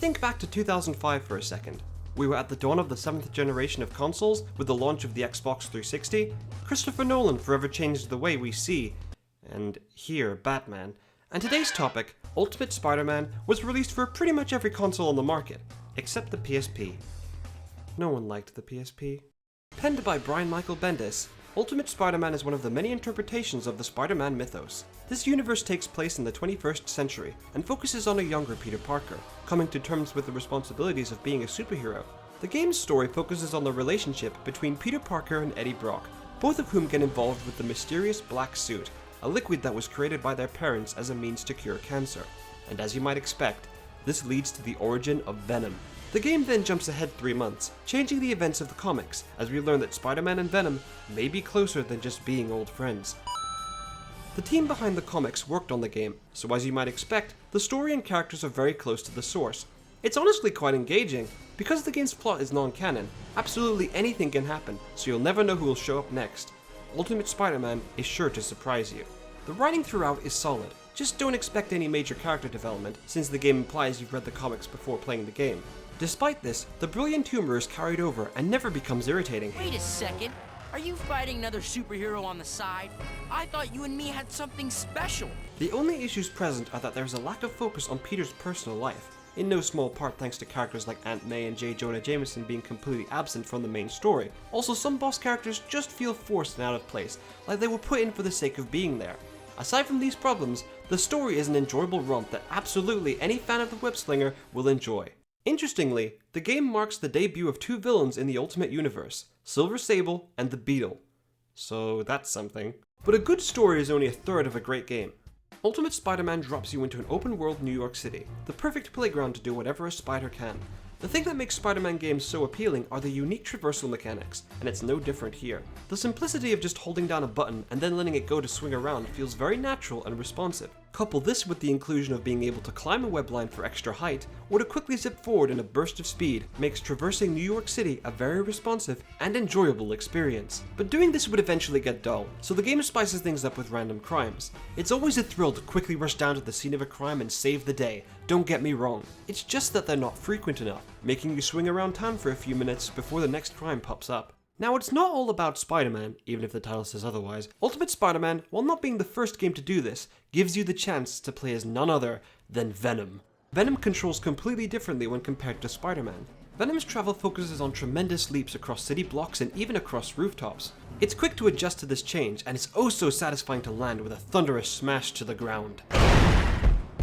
Think back to 2005 for a second. We were at the dawn of the 7th generation of consoles with the launch of the Xbox 360. Christopher Nolan forever changed the way we see and hear Batman. And today's topic, Ultimate Spider-Man, was released for pretty much every console on the market, except the PSP. No one liked the PSP. Penned by Brian Michael Bendis, Ultimate Spider-Man is one of the many interpretations of the Spider-Man mythos. This universe takes place in the 21st century and focuses on a younger Peter Parker, coming to terms with the responsibilities of being a superhero. The game's story focuses on the relationship between Peter Parker and Eddie Brock, both of whom get involved with the mysterious black suit, a liquid that was created by their parents as a means to cure cancer. And as you might expect, this leads to the origin of Venom. The game then jumps ahead 3 months, changing the events of the comics, as we learn that Spider-Man and Venom may be closer than just being old friends. The team behind the comics worked on the game, so as you might expect, the story and characters are very close to the source. It's honestly quite engaging. Because the game's plot is non-canon, absolutely anything can happen, so you'll never know who will show up next. Ultimate Spider-Man is sure to surprise you. The writing throughout is solid, just don't expect any major character development, since the game implies you've read the comics before playing the game. Despite this, the brilliant humor is carried over and never becomes irritating. Wait a second, are you fighting another superhero on the side? I thought you and me had something special. The only issues present are that there's a lack of focus on Peter's personal life, in no small part thanks to characters like Aunt May and J. Jonah Jameson being completely absent from the main story. Also, some boss characters just feel forced and out of place, like they were put in for the sake of being there. Aside from these problems, the story is an enjoyable romp that absolutely any fan of the web-slinger will enjoy. Interestingly, the game marks the debut of 2 villains in the Ultimate Universe, Silver Sable and the Beetle. So that's something. But a good story is only a third of a great game. Ultimate Spider-Man drops you into an open-world New York City, the perfect playground to do whatever a spider can. The thing that makes Spider-Man games so appealing are the unique traversal mechanics, and it's no different here. The simplicity of just holding down a button and then letting it go to swing around feels very natural and responsive. Couple this with the inclusion of being able to climb a web line for extra height, or to quickly zip forward in a burst of speed, makes traversing New York City a very responsive and enjoyable experience. But doing this would eventually get dull, so the game spices things up with random crimes. It's always a thrill to quickly rush down to the scene of a crime and save the day, don't get me wrong. It's just that they're not frequent enough, making you swing around town for a few minutes before the next crime pops up. Now, it's not all about Spider-Man, even if the title says otherwise. Ultimate Spider-Man, while not being the first game to do this, gives you the chance to play as none other than Venom. Venom controls completely differently when compared to Spider-Man. Venom's travel focuses on tremendous leaps across city blocks and even across rooftops. It's quick to adjust to this change, and it's oh so satisfying to land with a thunderous smash to the ground.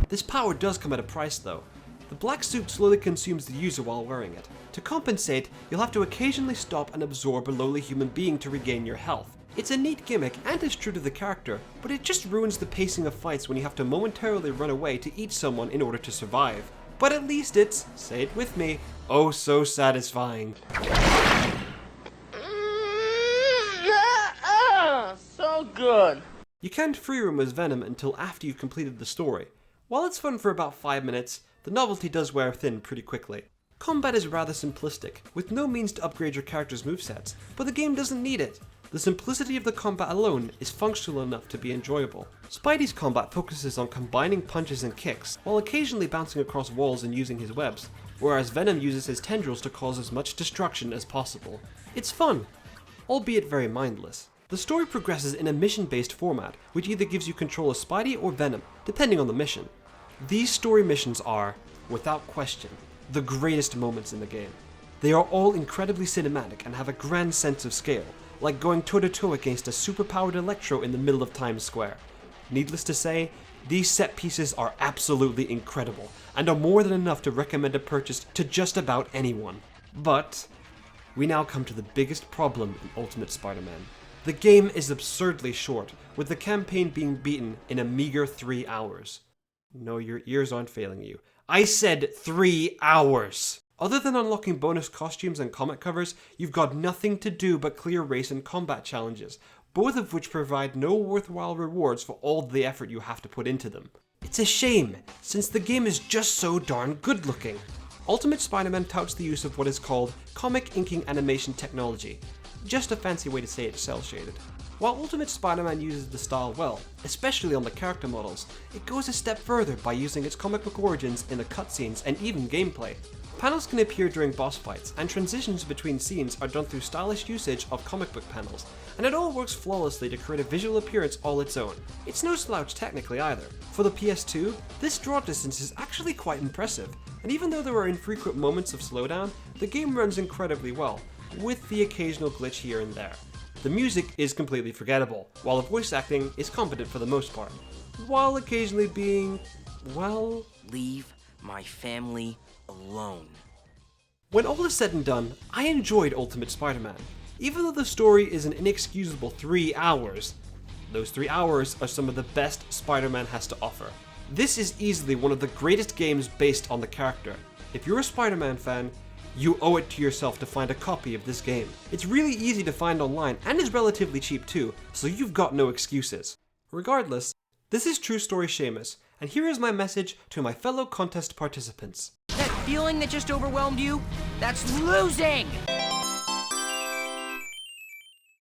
This power does come at a price though. The black suit slowly consumes the user while wearing it. To compensate, you'll have to occasionally stop and absorb a lowly human being to regain your health. It's a neat gimmick and is true to the character, but it just ruins the pacing of fights when you have to momentarily run away to eat someone in order to survive. But at least it's, say it with me, oh so satisfying. So good. You can't free roam as Venom until after you've completed the story. While it's fun for about 5 minutes, the novelty does wear thin pretty quickly. Combat is rather simplistic, with no means to upgrade your character's movesets, but the game doesn't need it. The simplicity of the combat alone is functional enough to be enjoyable. Spidey's combat focuses on combining punches and kicks, while occasionally bouncing across walls and using his webs, whereas Venom uses his tendrils to cause as much destruction as possible. It's fun, albeit very mindless. The story progresses in a mission-based format, which either gives you control of Spidey or Venom, depending on the mission. These story missions are, without question, the greatest moments in the game. They are all incredibly cinematic and have a grand sense of scale, like going toe-to-toe against a superpowered Electro in the middle of Times Square. Needless to say, these set pieces are absolutely incredible, and are more than enough to recommend a purchase to just about anyone. But we now come to the biggest problem in Ultimate Spider-Man. The game is absurdly short, with the campaign being beaten in a meager 3 hours. No, your ears aren't failing you. I said 3 hours! Other than unlocking bonus costumes and comic covers, you've got nothing to do but clear race and combat challenges, both of which provide no worthwhile rewards for all the effort you have to put into them. It's a shame, since the game is just so darn good looking. Ultimate Spider-Man touts the use of what is called comic inking animation technology, just a fancy way to say it's cel-shaded. While Ultimate Spider-Man uses the style well, especially on the character models, it goes a step further by using its comic book origins in the cutscenes and even gameplay. Panels can appear during boss fights, and transitions between scenes are done through stylish usage of comic book panels, and it all works flawlessly to create a visual appearance all its own. It's no slouch technically either. For the PS2, this draw distance is actually quite impressive, and even though there are infrequent moments of slowdown, the game runs incredibly well, with the occasional glitch here and there. The music is completely forgettable, while the voice acting is competent for the most part, while occasionally being, well... Leave my family alone. When all is said and done, I enjoyed Ultimate Spider-Man. Even though the story is an inexcusable 3 hours, those 3 hours are some of the best Spider-Man has to offer. This is easily one of the greatest games based on the character. If you're a Spider-Man fan, you owe it to yourself to find a copy of this game. It's really easy to find online and is relatively cheap too, so you've got no excuses. Regardless, this is TrueStorySeamus, and here is my message to my fellow contest participants. That feeling that just overwhelmed you? That's losing!